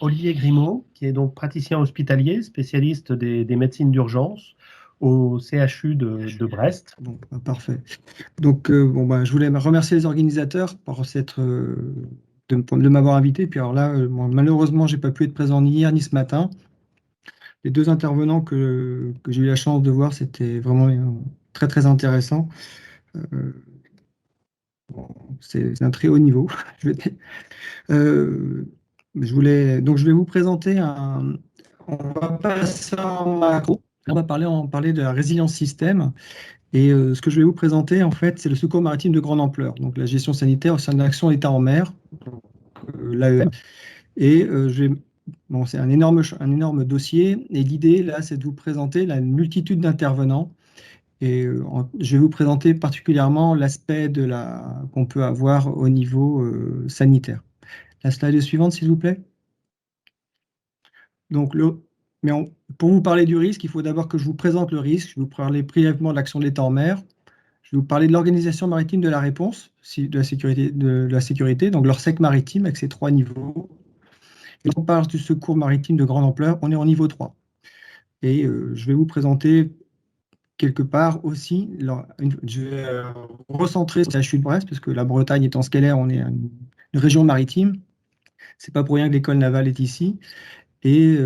Olivier Grimaud, qui est donc praticien hospitalier, spécialiste des médecines d'urgence au CHU de Brest. Bon, parfait. Donc, je voulais remercier les organisateurs de m'avoir invité. Puis alors là, malheureusement, j'ai pas pu être présent ni hier ni ce matin. Les deux intervenants que j'ai eu la chance de voir, c'était vraiment très très intéressant. Euh, bon, c'est un très haut niveau. Je vais, euh, je vais vous présenter un. On va passer en macro. On va parler de la résilience système. Et ce que je vais vous présenter, en fait, c'est le secours maritime de grande ampleur, donc la gestion sanitaire au sein de l'action État en mer, l'AEM. Et bon, c'est un énorme dossier. Et l'idée, là, c'est de vous présenter la multitude d'intervenants. Et je vais vous présenter particulièrement l'aspect qu'on peut avoir au niveau sanitaire. La slide suivante, s'il vous plaît. Donc, pour vous parler du risque, il faut d'abord que je vous présente le risque. Je vais vous parler brièvement de l'action de l'État en mer. Je vais vous parler de l'organisation maritime de la réponse, de la sécurité, donc l'ORSEC maritime avec ses 3 niveaux. Et on parle du secours maritime de grande ampleur, on est au niveau 3. Et je vais vous présenter quelque part aussi, je vais recentrer sur la chute de Brest, parce que la Bretagne étant scalaire, on est une région maritime. C'est pas pour rien que l'école navale est ici. Et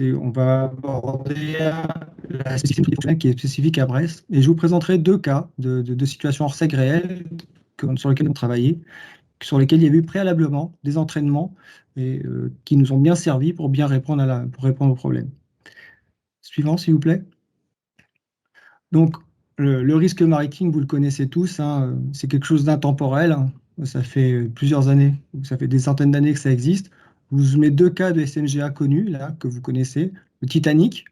on va aborder la spécificité qui est spécifique à Brest. Et je vous présenterai 2 cas de situations hors sec réelles sur lesquelles on travaillait, sur lesquels il y a eu préalablement des entraînements et, qui nous ont bien servi pour bien répondre, pour répondre aux problèmes. Suivant, s'il vous plaît. Donc, le risque maritime, vous le connaissez tous, hein, c'est quelque chose d'intemporel. Ça fait plusieurs années, ça fait des centaines d'années que ça existe. Je vous mets 2 cas de SNGA connus, là, que vous connaissez. Le Titanic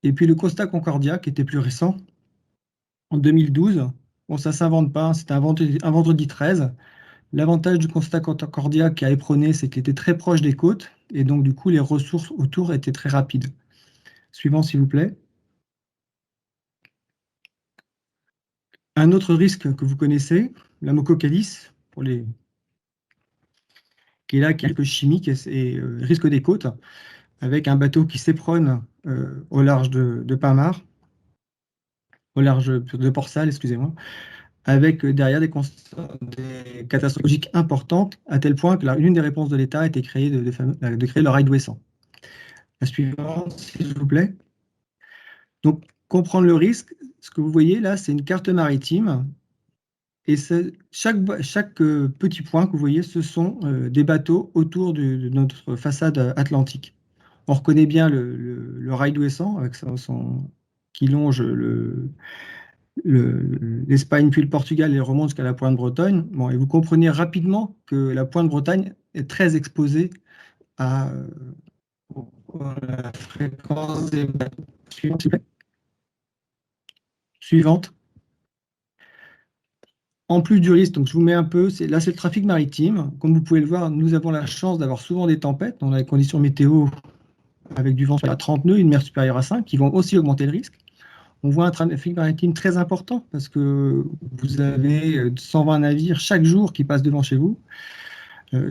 et puis le Costa Concordia, qui était plus récent, en 2012. Bon, ça ne s'invente pas, hein, c'était un vendredi 13. L'avantage du Costa Concordia qui a éperonné, c'est qu'il était très proche des côtes, et donc du coup, les ressources autour étaient très rapides. Suivant, s'il vous plaît. Un autre risque que vous connaissez, l'amococalice, qui est là, qui est un peu chimique, et risque des côtes, avec un bateau qui s'éperonne au large de Pinmar, au large de Port-Salle, excusez-moi, avec derrière des catastrophes logiques importantes, à tel point que l'une des réponses de l'État a été de créer le rail d'Ouessant. La suivante, s'il vous plaît. Donc, comprendre le risque, ce que vous voyez là, c'est une carte maritime. Et chaque petit point que vous voyez, ce sont des bateaux autour de notre façade atlantique. On reconnaît bien le rail d'Ouessant avec qui longe l'Espagne puis le Portugal et remonte jusqu'à la pointe Bretagne. Bon, et vous comprenez rapidement que la pointe Bretagne est très exposée à la fréquence des bateaux. Suivante. En plus du risque, donc je vous mets un peu, là c'est le trafic maritime. Comme vous pouvez le voir, nous avons la chance d'avoir souvent des tempêtes dans les conditions météo avec du vent à 30 nœuds, une mer supérieure à 5, qui vont aussi augmenter le risque. On voit un trafic maritime très important parce que vous avez 120 navires chaque jour qui passent devant chez vous,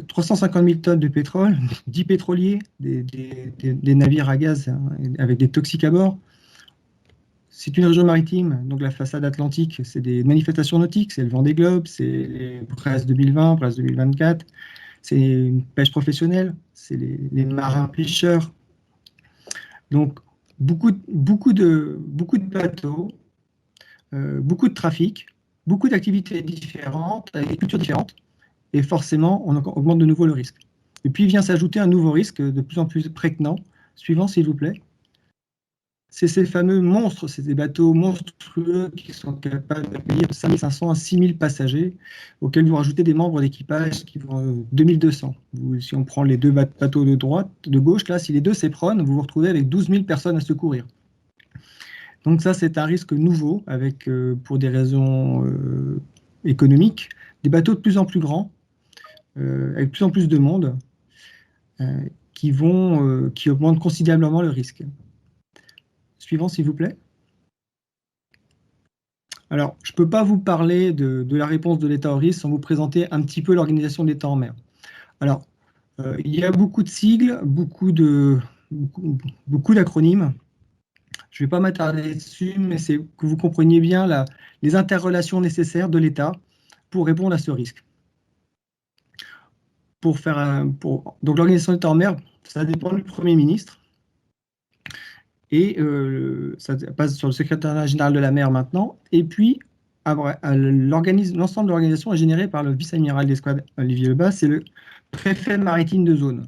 350 000 tonnes de pétrole, 10 pétroliers, des navires à gaz hein, avec des toxiques à bord. C'est une région maritime, donc la façade atlantique, c'est des manifestations nautiques, c'est le Vendée Globe, c'est Brest 2020, Brest 2024, c'est une pêche professionnelle, c'est les marins pêcheurs. Donc, beaucoup de bateaux, beaucoup de trafic, beaucoup d'activités différentes, avec des cultures différentes, et forcément, on augmente de nouveau le risque. Et puis vient s'ajouter un nouveau risque de plus en plus prégnant. Suivant, s'il vous plaît. C'est ces fameux monstres, c'est des bateaux monstrueux qui sont capables d'accueillir de 5500 à 6000 passagers, auxquels vous rajoutez des membres d'équipage qui vont 2200. Si on prend les 2 bateaux de gauche, là, si les deux s'éperonnent, vous vous retrouvez avec 12 000 personnes à secourir. Donc ça, c'est un risque nouveau, pour des raisons économiques, des bateaux de plus en plus grands, avec de plus en plus de monde, qui augmentent considérablement le risque. Suivant, s'il vous plaît. Alors, je ne peux pas vous parler de la réponse de l'État au risque sans vous présenter un petit peu l'organisation de l'État en mer. Alors, Il y a beaucoup de sigles, beaucoup d'acronymes. Je ne vais pas m'attarder dessus, mais c'est que vous compreniez bien les interrelations nécessaires de l'État pour répondre à ce risque. Donc l'organisation d'État en mer, ça dépend du Premier ministre. Et ça passe sur le secrétariat général de la mer maintenant. Et puis, l'ensemble de l'organisation est généré par le vice-amiral d'escouade Olivier Lebas, c'est le préfet maritime de zone.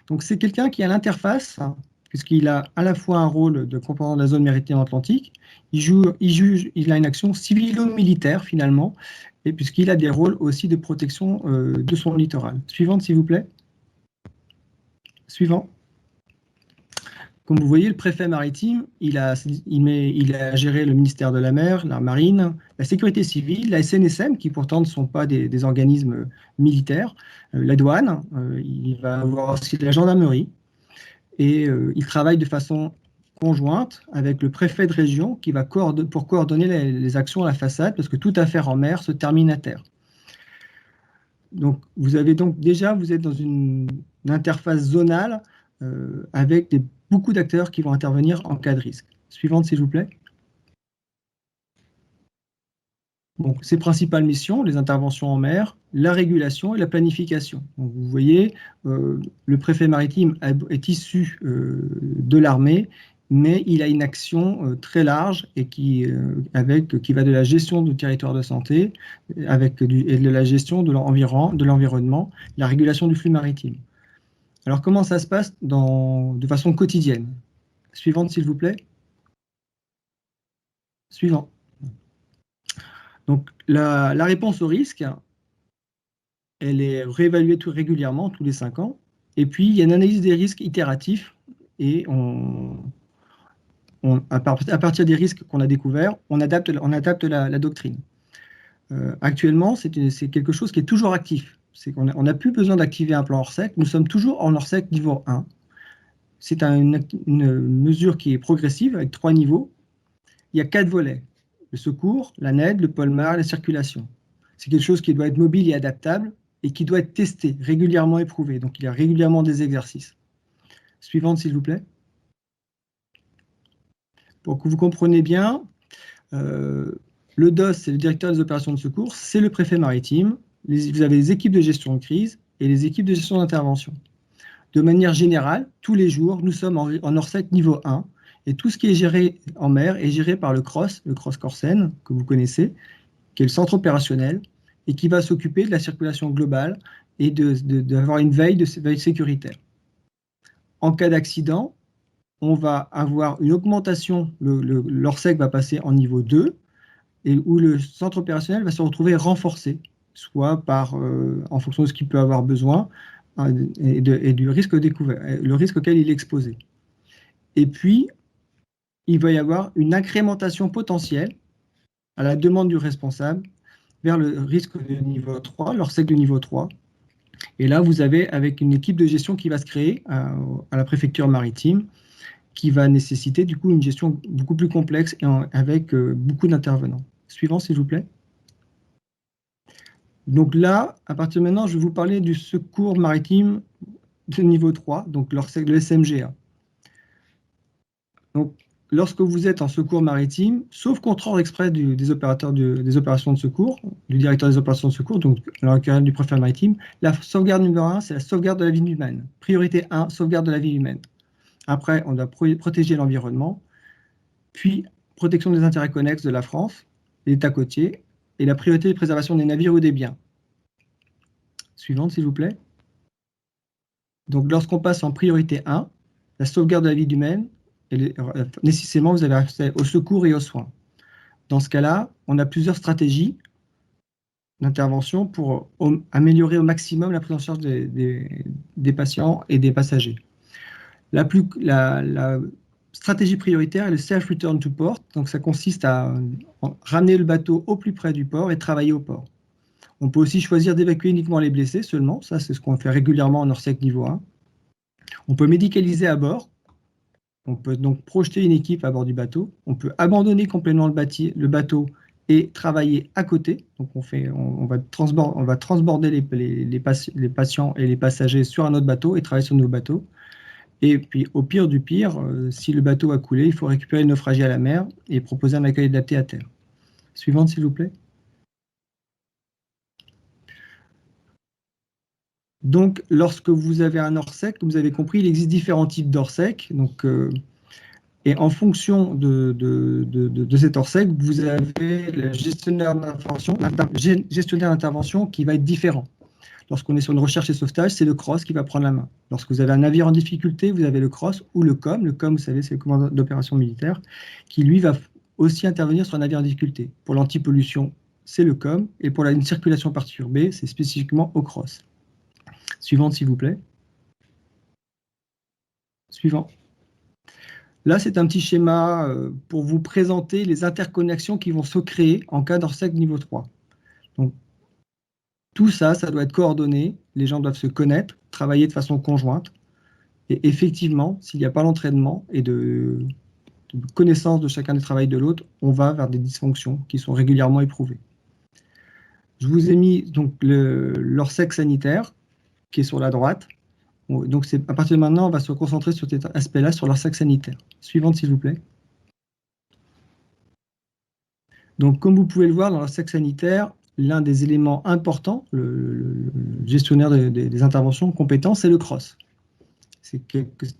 Donc c'est quelqu'un qui a l'interface, hein, puisqu'il a à la fois un rôle de commandant de la zone maritime atlantique, il a une action civilo-militaire finalement, et puisqu'il a des rôles aussi de protection de son littoral. Suivante, s'il vous plaît. Suivant. Comme vous voyez, le préfet maritime, il a géré le ministère de la mer, la marine, la sécurité civile, la SNSM, qui pourtant ne sont pas des organismes militaires, la douane, il va avoir aussi la gendarmerie, et il travaille de façon conjointe avec le préfet de région qui va coordonner les actions à la façade, parce que toute affaire en mer se termine à terre. Donc, vous êtes dans une interface zonale avec beaucoup d'acteurs qui vont intervenir en cas de risque. Suivante, s'il vous plaît. Donc, ses principales missions, les interventions en mer, la régulation et la planification. Donc, vous voyez, le préfet maritime est issu de l'armée, mais il a une action très large et qui va de la gestion du territoire de santé et de la gestion de l'environnement, la régulation du flux maritime. Alors, comment ça se passe de façon quotidienne? Suivante, s'il vous plaît. Suivant. Donc, la réponse au risque, elle est réévaluée régulièrement, tous les 5 ans. Et puis, il y a une analyse des risques itératifs. Et à partir des risques qu'on a découverts, on adapte la doctrine. Actuellement, c'est quelque chose qui est toujours actif. C'est qu'on n'a plus besoin d'activer un plan Orsec. Nous sommes toujours en Orsec niveau 1. C'est une mesure qui est progressive avec 3 niveaux. Il y a 4 volets. Le secours, la NED, le Polmar, la circulation. C'est quelque chose qui doit être mobile et adaptable et qui doit être testé, régulièrement éprouvé. Donc, il y a régulièrement des exercices. Suivante, s'il vous plaît. Pour que vous compreniez bien, le DOS, c'est le directeur des opérations de secours, c'est le préfet maritime. Vous avez les équipes de gestion de crise et les équipes de gestion d'intervention. De manière générale, tous les jours, nous sommes en Orsec niveau 1 et tout ce qui est géré en mer est géré par le CROSS Corsen, que vous connaissez, qui est le centre opérationnel et qui va s'occuper de la circulation globale et d'avoir une veille sécuritaire. En cas d'accident, on va avoir une augmentation, l'Orsec va passer en niveau 2, et où le centre opérationnel va se retrouver renforcé, soit en fonction de ce qu'il peut avoir besoin et du risque découvert, le risque auquel il est exposé. Et puis, il va y avoir une incrémentation potentielle à la demande du responsable vers le risque de niveau 3, l'Orsec de niveau 3. Et là, vous avez avec une équipe de gestion qui va se créer à la préfecture maritime, qui va nécessiter du coup une gestion beaucoup plus complexe et avec beaucoup d'intervenants. Suivant, s'il vous plaît. Donc là, à partir de maintenant, je vais vous parler du secours maritime de niveau 3, donc le SMGA. Donc, lorsque vous êtes en secours maritime, sauf contre-ordre exprès des opérateurs des opérations de secours, du directeur des opérations de secours, donc en l'occurrence du préfet maritime, la sauvegarde numéro 1, c'est la sauvegarde de la vie humaine. Priorité 1, sauvegarde de la vie humaine. Après, on doit protéger l'environnement, puis protection des intérêts connexes de la France, l'État côtier, et la priorité de préservation des navires ou des biens. Suivante, s'il vous plaît. Donc, lorsqu'on passe en priorité 1, la sauvegarde de la vie humaine, nécessairement, vous avez accès au secours et aux soins. Dans ce cas-là, on a plusieurs stratégies d'intervention pour améliorer au maximum la prise en charge des patients et des passagers. La stratégie prioritaire est le self-return to port. Donc, ça consiste à ramener le bateau au plus près du port et travailler au port. On peut aussi choisir d'évacuer uniquement les blessés seulement. Ça, c'est ce qu'on fait régulièrement en Orsec niveau 1. On peut médicaliser à bord. On peut donc projeter une équipe à bord du bateau. On peut abandonner complètement le bateau et travailler à côté. Donc on va transborder les patients et les passagers sur un autre bateau et travailler sur nos bateaux. Et puis au pire du pire, si le bateau a coulé, il faut récupérer le naufragé à la mer et proposer un accueil adapté à terre. Suivante, s'il vous plaît. Donc, lorsque vous avez un orsec, comme vous avez compris, il existe différents types d'orsec. Donc, et en fonction de cet orsec, vous avez le gestionnaire d'intervention qui va être différent. Lorsqu'on est sur une recherche et sauvetage, c'est le CROSS qui va prendre la main. Lorsque vous avez un navire en difficulté, vous avez le CROSS ou le COM. Le COM, vous savez, c'est le commandant d'opération militaire, qui lui va aussi intervenir sur un navire en difficulté. Pour l'antipollution, c'est le COM. Et pour une circulation perturbée, c'est spécifiquement au CROSS. Suivante, s'il vous plaît. Suivant. Là, c'est un petit schéma pour vous présenter les interconnexions qui vont se créer en cas d'orsec niveau 3. Donc, tout ça, ça doit être coordonné. Les gens doivent se connaître, travailler de façon conjointe. Et effectivement, s'il n'y a pas l'entraînement et de connaissance de chacun des travails de l'autre, on va vers des dysfonctions qui sont régulièrement éprouvées. Je vous ai mis donc l'orsec sanitaire qui est sur la droite. Donc à partir de maintenant, on va se concentrer sur cet aspect-là, sur l'orsec sanitaire. Suivante, s'il vous plaît. Donc comme vous pouvez le voir, dans l'orsec sanitaire, l'un des éléments importants, le gestionnaire des interventions compétent, c'est le CROSS.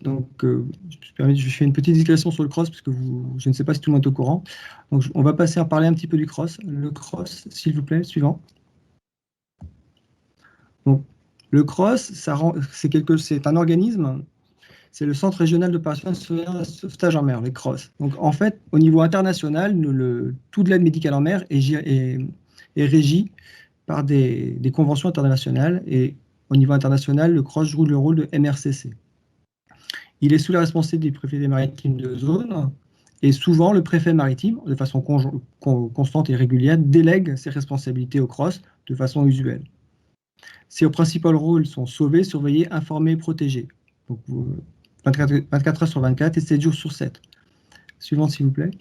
Donc, je fais une petite digression sur le CROSS, parce que je ne sais pas si tout le monde est au courant. Donc, on va passer à parler un petit peu du CROSS. Le CROSS, s'il vous plaît, suivant. Donc, le CROSS, c'est un organisme, c'est le Centre régional d'opérations de sauvetage en mer, les CROSS. Donc, en fait, au niveau international, toute l'aide médicale en mer est régie par des conventions internationales. Et au niveau international, le CROSS joue le rôle de MRCC. Il est sous la responsabilité du préfet maritime de zone, et souvent le préfet maritime, de façon constante et régulière, délègue ses responsabilités au CROSS de façon usuelle. Ses principaux rôles sont sauver, surveiller, informer et protéger. Donc, 24 heures sur 24 et 7 jours sur 7. Suivante, s'il vous plaît.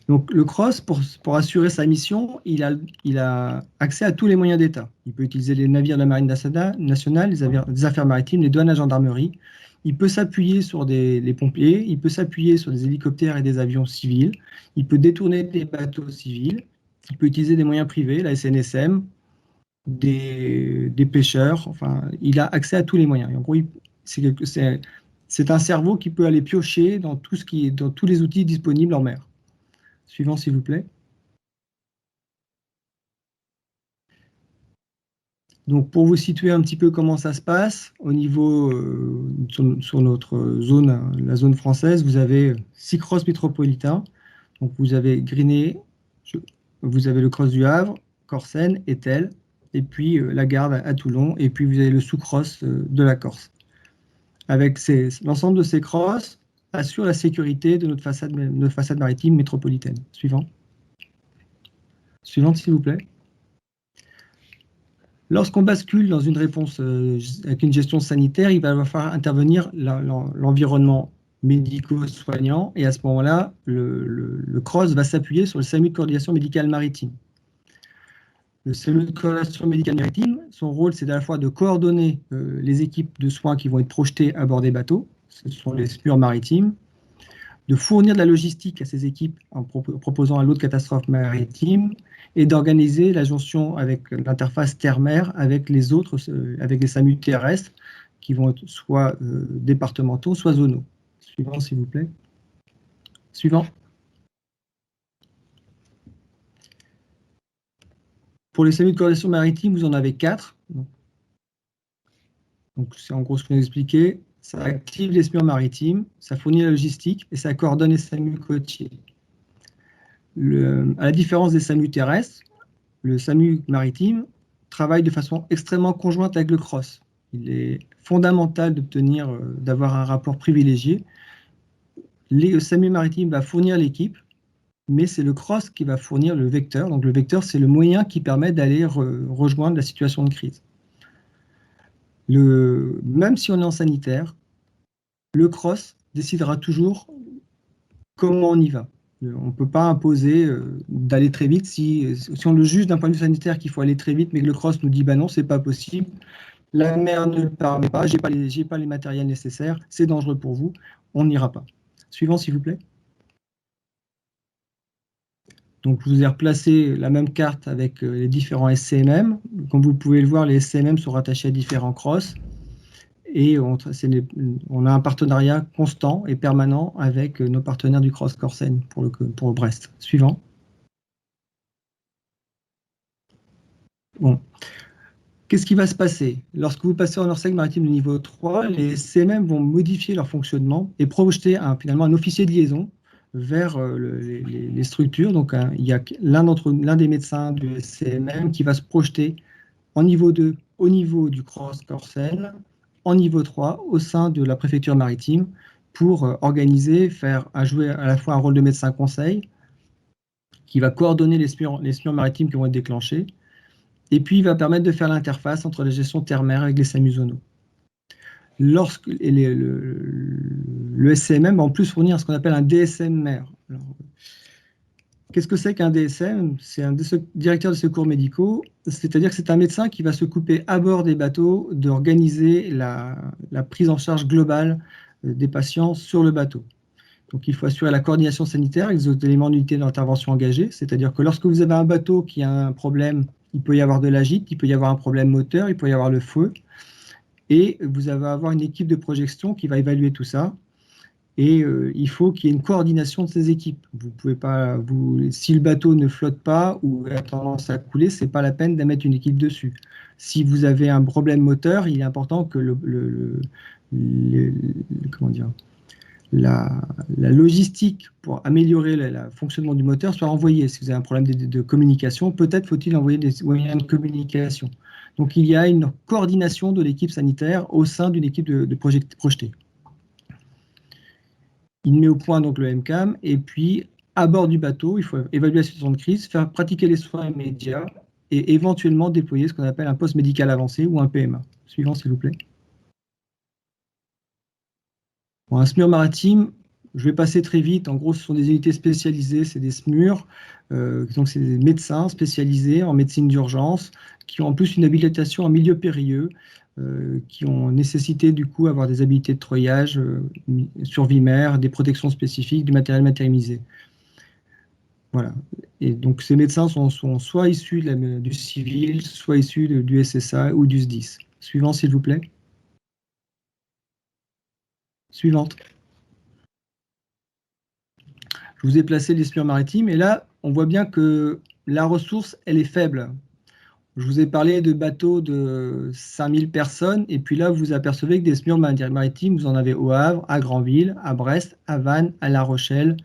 Donc, le CROSS, pour assurer sa mission, il a accès à tous les moyens d'État. Il peut utiliser les navires de la Marine nationale, les affaires maritimes, les douanes, la gendarmerie. Il peut s'appuyer sur les pompiers, il peut s'appuyer sur des hélicoptères et des avions civils. Il peut détourner des bateaux civils. Il peut utiliser des moyens privés, la SNSM, des pêcheurs. Enfin, il a accès à tous les moyens. Et en gros, c'est un cerveau qui peut aller piocher dans tous les outils disponibles en mer. Suivant, s'il vous plaît. Donc, pour vous situer un petit peu comment ça se passe, au niveau, sur notre zone, la zone française, vous avez 6 crosses métropolitains. Donc, vous avez Griné, vous avez le cross du Havre, Corsen, Etel, et puis la Garde à Toulon, et puis vous avez le sous-cross de la Corse. Avec l'ensemble de ces crosses assure la sécurité de notre façade maritime métropolitaine. Suivant. Suivante, s'il vous plaît. Lorsqu'on bascule dans une réponse avec une gestion sanitaire, il va falloir intervenir l'environnement médico-soignant, et à ce moment-là, le CROSS va s'appuyer sur le SAMU de coordination médicale maritime. Le SAMU de coordination médicale maritime, son rôle, c'est à la fois de coordonner les équipes de soins qui vont être projetées à bord des bateaux, ce sont les SMUR maritimes, de fournir de la logistique à ces équipes en proposant un lot de catastrophes maritimes, et d'organiser la jonction avec l'interface terre-mer avec les autres, avec les SAMU terrestres, qui vont être soit départementaux, soit zonaux. Suivant, s'il vous plaît. Suivant. Pour les SAMU de coordination maritime, vous en avez 4. Donc, c'est en gros ce qu'on a expliqué. Ça active les SMUR maritimes, ça fournit la logistique et ça coordonne les SAMU côtiers. À la différence des SAMU terrestres, le SAMU maritime travaille de façon extrêmement conjointe avec le CROSS. Il est fondamental d'avoir un rapport privilégié. Le SAMU maritime va fournir l'équipe, mais c'est le CROSS qui va fournir le vecteur. Donc le vecteur, c'est le moyen qui permet d'aller rejoindre la situation de crise. Même si on est en sanitaire, le CROSS décidera toujours comment on y va. On ne peut pas imposer d'aller très vite si on le juge d'un point de vue sanitaire qu'il faut aller très vite, mais que le CROSS nous dit bah non, c'est pas possible. La mer ne le permet pas, j'ai pas les matériels nécessaires, c'est dangereux pour vous, on n'ira pas. Suivant, s'il vous plaît. Donc, je vous ai replacé la même carte avec les différents SCMM. Comme vous pouvez le voir, les SCMM sont rattachés à différents CROSS. Et on a un partenariat constant et permanent avec nos partenaires du CROSS Corsen pour Brest. Suivant. Bon. Qu'est-ce qui va se passer? Lorsque vous passez en orsec maritime de niveau 3, les SCMM vont modifier leur fonctionnement et projeter finalement un officier de liaison vers les structures. Donc, il y a l'un des médecins du SCMM qui va se projeter en niveau 2 au niveau du CROSS Corsen, en niveau 3 au sein de la préfecture maritime pour jouer à la fois un rôle de médecin conseil qui va coordonner les SMUR maritimes qui vont être déclenchés, et puis il va permettre de faire l'interface entre la gestion terre-mer avec les SAMU zonaux. Le SCMM va en plus fournir ce qu'on appelle un DSM mer. Qu'est-ce que c'est qu'un DSM? C'est un directeur de secours médicaux, c'est-à-dire que c'est un médecin qui va s'occuper à bord des bateaux d'organiser la prise en charge globale des patients sur le bateau. Donc il faut assurer la coordination sanitaire avec les autres éléments d'unité d'intervention engagés, c'est-à-dire que lorsque vous avez un bateau qui a un problème, il peut y avoir de l'agite, il peut y avoir un problème moteur, il peut y avoir le feu, et vous allez avoir une équipe de projection qui va évaluer tout ça. Et il faut qu'il y ait une coordination de ces équipes. Vous pouvez pas, si le bateau ne flotte pas ou a tendance à couler, c'est pas la peine de mettre une équipe dessus. Si vous avez un problème moteur, il est important que la logistique pour améliorer le fonctionnement du moteur soit envoyée. Si vous avez un problème de communication, peut-être faut-il envoyer des moyens de communication. Donc il y a une coordination de l'équipe sanitaire au sein d'une équipe de projetée. Il met au point donc le MCAM, et puis à bord du bateau, il faut évaluer la situation de crise, faire pratiquer les soins immédiats et éventuellement déployer ce qu'on appelle un poste médical avancé ou un PMA. Suivant, s'il vous plaît. Bon, un SMUR maritime, je vais passer très vite. En gros, ce sont des unités spécialisées, c'est des SMUR, donc c'est des médecins spécialisés en médecine d'urgence qui ont en plus une habilitation en milieu périlleux, qui ont nécessité du coup avoir des habilités de treuillage, survie mer, des protections spécifiques, du matériel matérialisé. Voilà. Et donc ces médecins sont soit issus du civil, soit issus du SSA ou du SDIS. Suivant, s'il vous plaît. Suivante. Je vous ai placé les SMUR maritimes et là, on voit bien que la ressource, elle est faible. Je vous ai parlé de bateaux de 5000 personnes, et puis là, vous apercevez que des SMUR maritimes, vous en avez au Havre, à Granville, à Brest, à Vannes, à La Rochelle,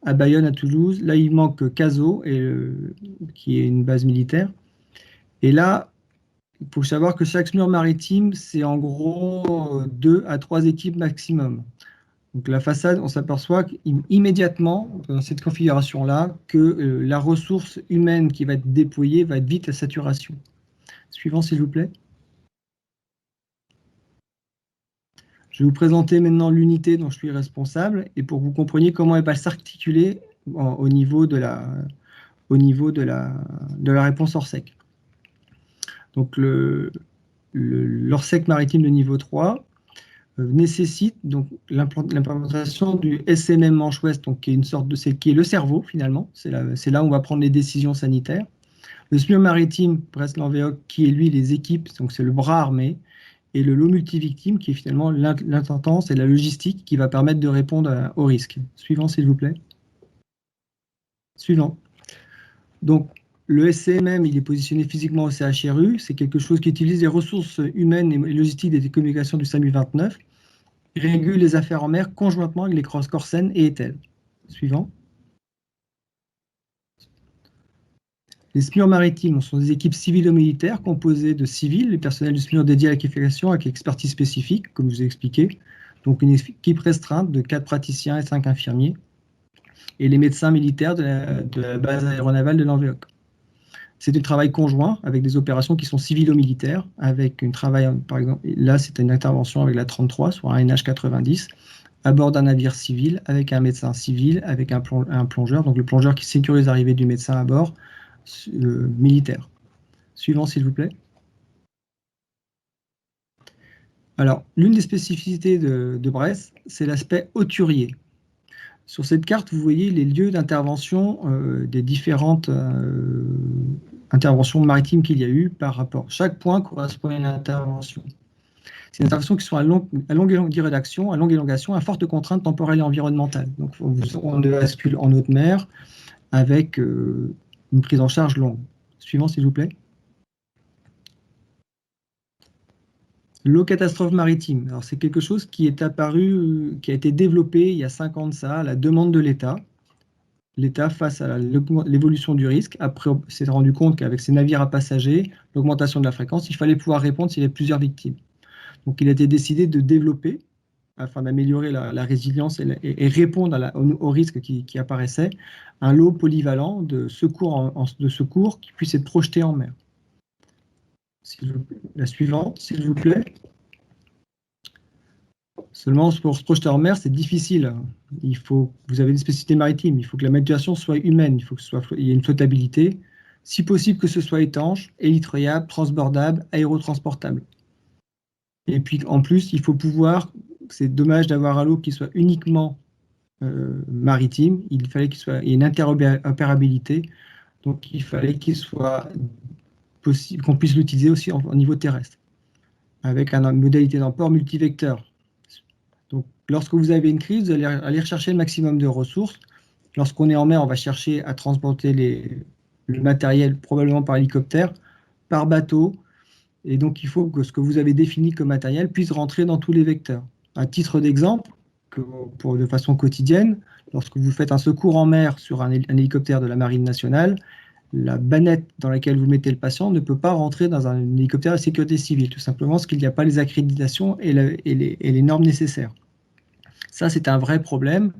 à Bayonne, à Toulouse. Là, il manque Cazaux, qui est une base militaire. Et là, il faut savoir que chaque SMUR maritime, c'est en gros 2 à 3 équipes maximum. Donc la façade, on s'aperçoit immédiatement, dans cette configuration-là, que la ressource humaine qui va être déployée va être vite à saturation. Suivant, s'il vous plaît. Je vais vous présenter maintenant l'unité dont je suis responsable, et pour que vous compreniez comment elle va s'articuler au niveau de la réponse Orsec. Donc l'Orsec maritime de niveau 3 nécessite donc l'implémentation du SMM Manche Ouest, donc qui est le cerveau finalement, c'est là où on va prendre les décisions sanitaires. Le SMUR maritime Brest-Lanvéoc, qui est lui les équipes, donc c'est le bras armé, et le lot multivictime, qui est finalement l'intendance et la logistique qui va permettre de répondre aux risques. Suivant, s'il vous plaît. Suivant. Donc, le SCMM, il est positionné physiquement au CHRU. C'est quelque chose qui utilise les ressources humaines et logistiques des communications du SAMU 29. Il régule les affaires en mer conjointement avec les CROSS Corsen et ETEL. Suivant. Les SMUR maritimes sont des équipes civilo-militaires composées de civils, les personnels du SMUR dédiés à la qualification avec expertise spécifique, comme je vous ai expliqué. Donc une équipe restreinte de 4 praticiens et 5 infirmiers. Et les médecins militaires de la base aéronavale de Lanvéoc. C'est du travail conjoint avec des opérations qui sont civilo-militaires, avec un travail, par exemple, là c'est une intervention avec la 33 sur un NH90, à bord d'un navire civil, avec un médecin civil, avec un plongeur, donc le plongeur qui sécurise l'arrivée du médecin à bord, militaire. Suivant, s'il vous plaît. Alors, l'une des spécificités de Brest, c'est l'aspect hauturier. Sur cette carte, vous voyez les lieux d'intervention des différentes interventions maritimes qu'il y a eu par rapport. Chaque point correspond à une intervention. C'est une intervention qui sont à longue durée d'action, à longue élongation, à forte contrainte temporelle et environnementale. Donc, on bascule en haute mer avec une prise en charge longue. Suivant, s'il vous plaît. L'eau catastrophe maritime. Alors, c'est quelque chose qui est apparu, qui a été développé il y a 5 ans de ça, à la demande de l'État. L'État, face à l'évolution du risque, après, s'est rendu compte qu'avec ses navires à passagers, l'augmentation de la fréquence, il fallait pouvoir répondre s'il y avait plusieurs victimes. Donc, il a été décidé de développer, afin d'améliorer la résilience et répondre aux risques qui apparaissaient, un lot polyvalent de secours qui puisse être projeté en mer. La suivante, s'il vous plaît. Seulement, pour se projeter en mer, c'est difficile. Vous avez une spécificité maritime, il faut que la navigation soit humaine, il y ait une flottabilité, si possible que ce soit étanche, élitroyable, transbordable, aérotransportable. Et puis, en plus, il faut pouvoir, c'est dommage d'avoir un lot qui soit uniquement maritime, il fallait qu'il y ait une interopérabilité, donc il fallait qu'il soit possible, qu'on puisse l'utiliser aussi au niveau terrestre, avec une modalité d'emport multivecteur. Donc, lorsque vous avez une crise, vous allez aller rechercher le maximum de ressources. Lorsqu'on est en mer, on va chercher à transporter le matériel, probablement par hélicoptère, par bateau, et donc il faut que ce que vous avez défini comme matériel puisse rentrer dans tous les vecteurs. À titre d'exemple, de façon quotidienne, lorsque vous faites un secours en mer sur un hélicoptère de la Marine nationale, la bannette dans laquelle vous mettez le patient ne peut pas rentrer dans un hélicoptère de sécurité civile, tout simplement parce qu'il n'y a pas les accréditations et les normes nécessaires. Ça, c'est un vrai problème.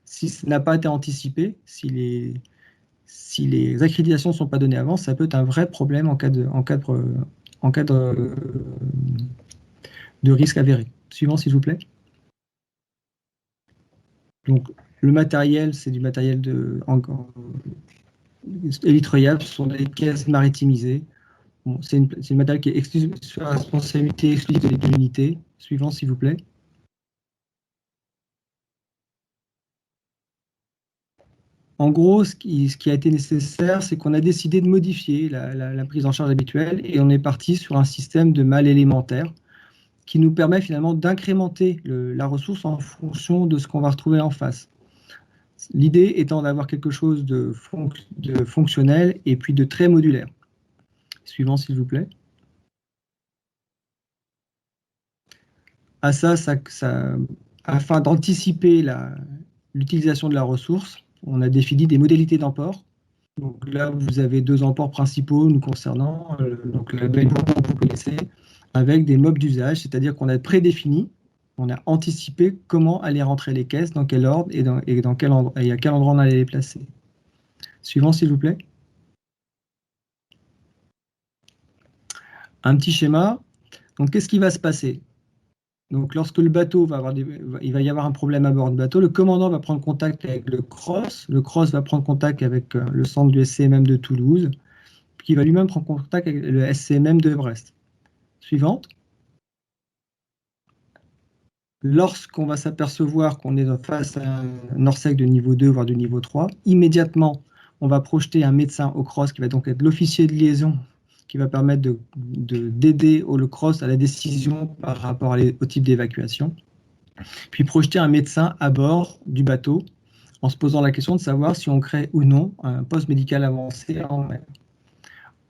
Si ça n'a pas été anticipé, si les accréditations ne sont pas données avant, ça peut être un vrai problème en cas de risque avéré. Suivant, s'il vous plaît. Donc, le matériel, c'est du matériel élitroyable, ce sont des caisses maritimisées. Bon, c'est une matériel qui est sur la responsabilité exclusive de l'unité. Suivant, s'il vous plaît. En gros, ce qui a été nécessaire, c'est qu'on a décidé de modifier la prise en charge habituelle et on est parti sur un système de mal élémentaire qui nous permet finalement d'incrémenter la ressource en fonction de ce qu'on va retrouver en face. L'idée étant d'avoir quelque chose de fonctionnel et puis de très modulaire. Suivant, s'il vous plaît. À ça, afin d'anticiper l'utilisation de la ressource, on a défini des modalités d'emport. Donc là, vous avez 2 emports principaux nous concernant, donc la belle que vous connaissez, avec des mobs d'usage, c'est-à-dire qu'on a prédéfini, on a anticipé comment allaient rentrer les caisses, dans quel ordre et à quel endroit on allait les placer. Suivant, s'il vous plaît. Un petit schéma. Donc, qu'est-ce qui va se passer? Donc, lorsque le bateau il va y avoir un problème à bord du bateau, le commandant va prendre contact avec le CROSS va prendre contact avec le centre du SCMM de Toulouse, puis il va lui-même prendre contact avec le SCMM de Brest. Suivante. Lorsqu'on va s'apercevoir qu'on est face à un orsec de niveau 2, voire de niveau 3, immédiatement, on va projeter un médecin au CROSS qui va donc être l'officier de liaison qui va permettre d'aider le CROSS à la décision par rapport au type d'évacuation. Puis projeter un médecin à bord du bateau en se posant la question de savoir si on crée ou non un poste médical avancé en mer.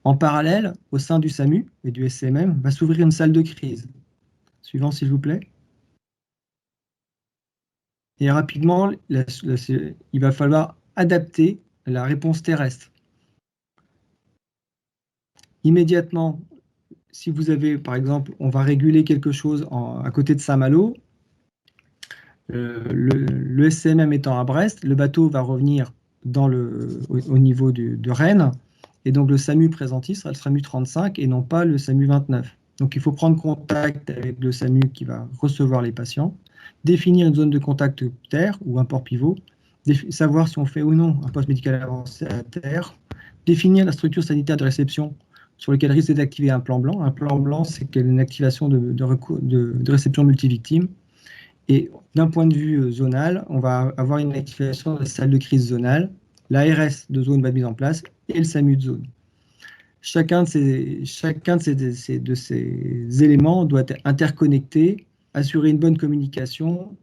En parallèle, au sein du SAMU et du SCMM, va s'ouvrir une salle de crise. Suivant, s'il vous plaît. Et rapidement, il va falloir adapter la réponse terrestre. Immédiatement, si vous avez, par exemple, on va réguler quelque chose à côté de Saint-Malo, le SCMM étant à Brest, le bateau va revenir au niveau de Rennes, et donc le SAMU présenté sera le SAMU 35 et non pas le SAMU 29. Donc, il faut prendre contact avec le SAMU qui va recevoir les patients, définir une zone de contact terre ou un port pivot, savoir si on fait ou non un poste médical avancé à terre, définir la structure sanitaire de réception sur laquelle risque d'activer un plan blanc. Un plan blanc, c'est une activation de réception multivictime. Et d'un point de vue zonal, on va avoir une activation de la salle de crise zonale, l'ARS de zone va être mise en place et le SAMU de zone. Chacun de ces éléments doit être interconnecté, assurer une bonne communication,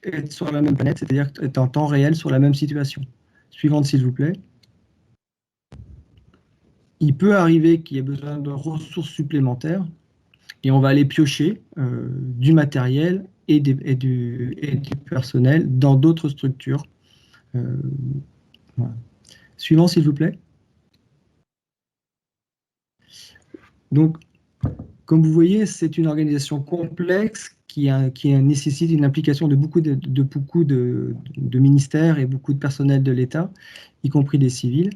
être sur la même planète, c'est-à-dire être en temps réel sur la même situation. Suivante, s'il vous plaît. Il peut arriver qu'il y ait besoin de ressources supplémentaires et on va aller piocher du matériel et du personnel dans d'autres structures. Voilà. Suivant, s'il vous plaît. Donc, comme vous voyez, c'est une organisation complexe qui nécessite une implication de beaucoup de ministères et beaucoup de personnel de l'État, y compris des civils.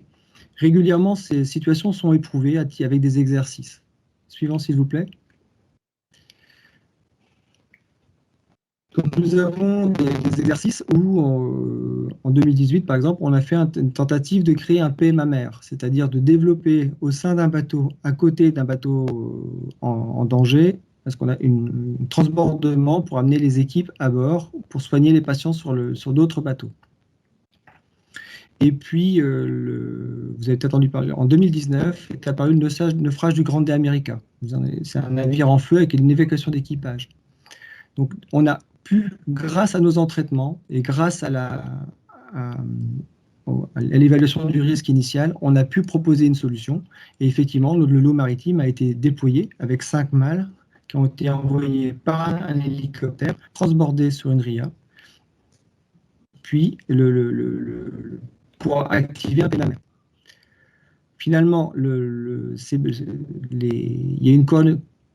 Régulièrement, ces situations sont éprouvées avec des exercices. Suivant, s'il vous plaît. Donc, nous avons des exercices où, en 2018, par exemple, on a fait une tentative de créer un PMA-mer, c'est-à-dire de développer au sein d'un bateau, à côté d'un bateau en danger, parce qu'on a un transbordement pour amener les équipes à bord pour soigner les patients sur d'autres bateaux. Et puis, vous avez peut-être entendu parler, en 2019 est apparu le naufrage du Grande America. C'est un navire en feu avec une évacuation d'équipage. Donc, on a pu, grâce à nos entraînements et grâce à l'évaluation du risque initial, on a pu proposer une solution. Et effectivement, le lot maritime a été déployé avec 5 mâles qui ont été envoyés par un hélicoptère, transbordés sur une RIA, puis pour activer un PMA. Finalement, il y a une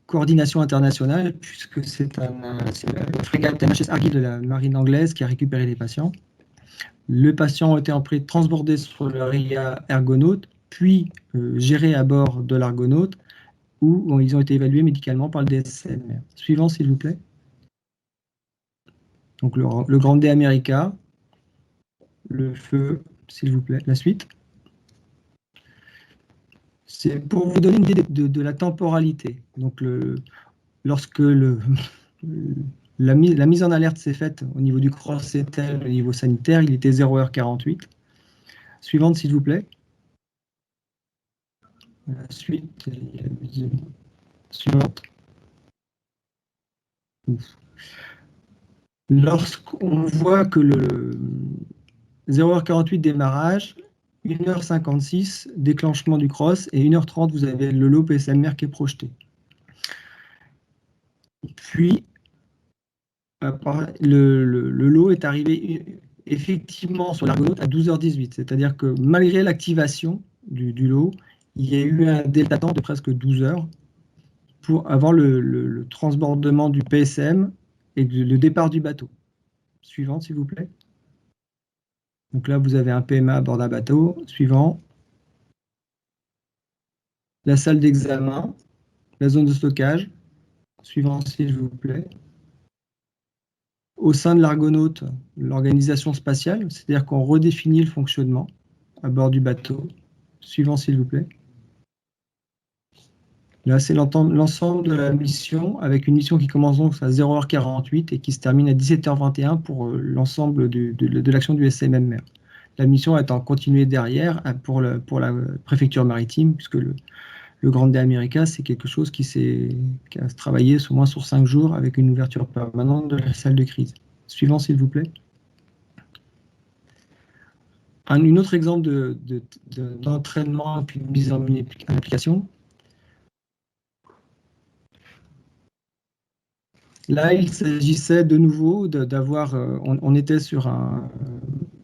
coordination internationale, puisque c'est la frégate MHS Argyll de la marine anglaise qui a récupéré les patients. Les patients ont été transbordés sur le RIA Argonaut, puis gérés à bord de l'Argonaut, où ils ont été évalués médicalement par le DSMR. Suivant, s'il vous plaît. Donc le Grande America, le feu, s'il vous plaît. La suite. C'est pour vous donner une idée de la temporalité. Donc, lorsque la mise en alerte s'est faite au niveau du cross-étel, au niveau sanitaire, il était 0h48. Suivante, s'il vous plaît. La suite. Suivante. Lorsqu'on voit que le 0h48 démarrage, 1h56 déclenchement du cross et 1h30 vous avez le lot PSMR qui est projeté. Puis le lot est arrivé effectivement sur l'Argonaut à 12h18, c'est-à-dire que malgré l'activation du lot, il y a eu un delta temps de presque 12 heures avant le transbordement du PSM et le départ du bateau. Suivante, s'il vous plaît. Donc là, vous avez un PMA à bord d'un bateau. Suivant. La salle d'examen, la zone de stockage. Suivant, s'il vous plaît. Au sein de l'Argonaut, l'organisation spatiale, c'est-à-dire qu'on redéfinit le fonctionnement à bord du bateau. Suivant, s'il vous plaît. Là, c'est l'ensemble de la mission, avec une mission qui commence donc à 0h48 et qui se termine à 17h21 pour l'ensemble de l'action du SMMR. La mission étant continuée derrière pour la préfecture maritime, puisque le Grande America, c'est quelque chose qui a travaillé au moins sur 5 jours avec une ouverture permanente de la salle de crise. Suivant, s'il vous plaît. Un autre exemple d'entraînement et puis de mise en application. Là, il s'agissait de nouveau d'avoir, on était sur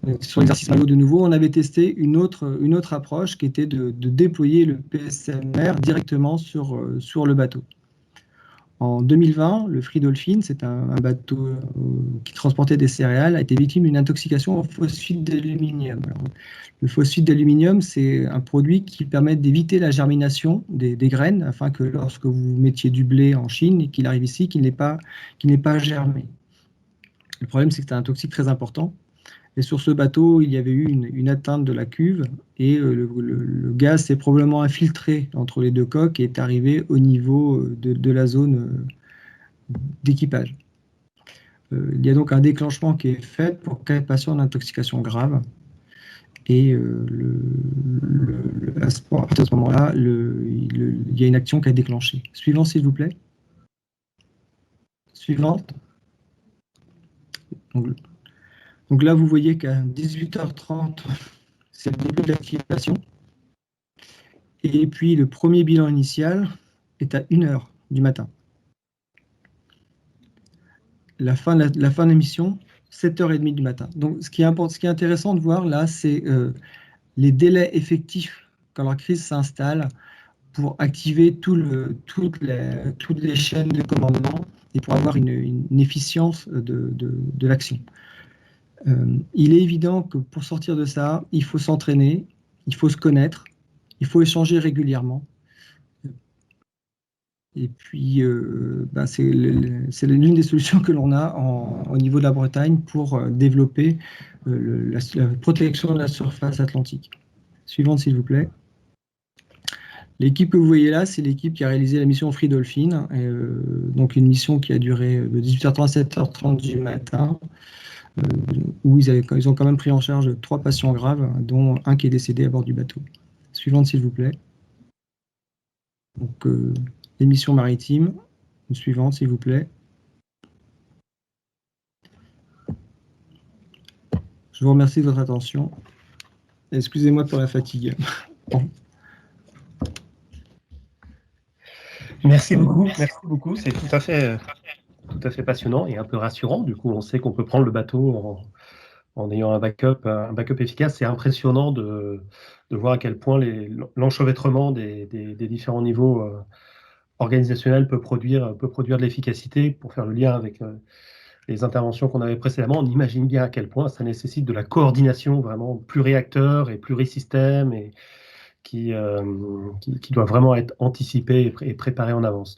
l'exercice de nouveau, on avait testé une autre approche qui était de déployer le PSMR directement sur le bateau. En 2020, le Free Dolphin, c'est un bateau qui transportait des céréales, a été victime d'une intoxication au phosphate d'aluminium. Le phosphate d'aluminium, c'est un produit qui permet d'éviter la germination des graines, afin que lorsque vous mettiez du blé en Chine et qu'il arrive ici, qu'il n'ait pas germé. Le problème, c'est que c'est un toxique très important. Et sur ce bateau, il y avait eu une atteinte de la cuve et le gaz s'est probablement infiltré entre les deux coques et est arrivé au niveau de la zone d'équipage. Il y a donc un déclenchement qui est fait pour 4 patients d'intoxication grave. Et à ce moment-là, il y a une action qui a déclenché. Suivant, s'il vous plaît. Suivante. Donc là, vous voyez qu'à 18h30, c'est le début de l'activation. Et puis, le premier bilan initial est à 1h du matin. La fin de l'émission, 7h30 du matin. Donc, ce qui est intéressant de voir là, c'est les délais effectifs quand la crise s'installe pour activer toutes les chaînes de commandement et pour avoir une efficience de l'action. Il est évident que pour sortir de ça, il faut s'entraîner, il faut se connaître, il faut échanger régulièrement. Et puis, c'est l'une des solutions que l'on a au niveau de la Bretagne pour développer la protection de la surface atlantique. Suivante, s'il vous plaît. L'équipe que vous voyez là, c'est l'équipe qui a réalisé la mission Free Dolphin, donc une mission qui a duré de 18h30 à 7h30 du matin, où ils ont quand même pris en charge 3 patients graves, dont un qui est décédé à bord du bateau. Suivante, s'il vous plaît. Donc, les missions maritimes. Une suivante, s'il vous plaît. Je vous remercie de votre attention. Excusez-moi pour la fatigue. Bon. Merci beaucoup. C'est tout à fait passionnant et un peu rassurant. Du coup, on sait qu'on peut prendre le bateau en ayant un backup efficace. C'est impressionnant de voir à quel point l'enchevêtrement des différents niveaux organisationnels peut produire de l'efficacité. Pour faire le lien avec les interventions qu'on avait précédemment, on imagine bien à quel point ça nécessite de la coordination vraiment pluri-acteurs et pluri-systèmes et qui doit vraiment être anticipée et préparée en avance.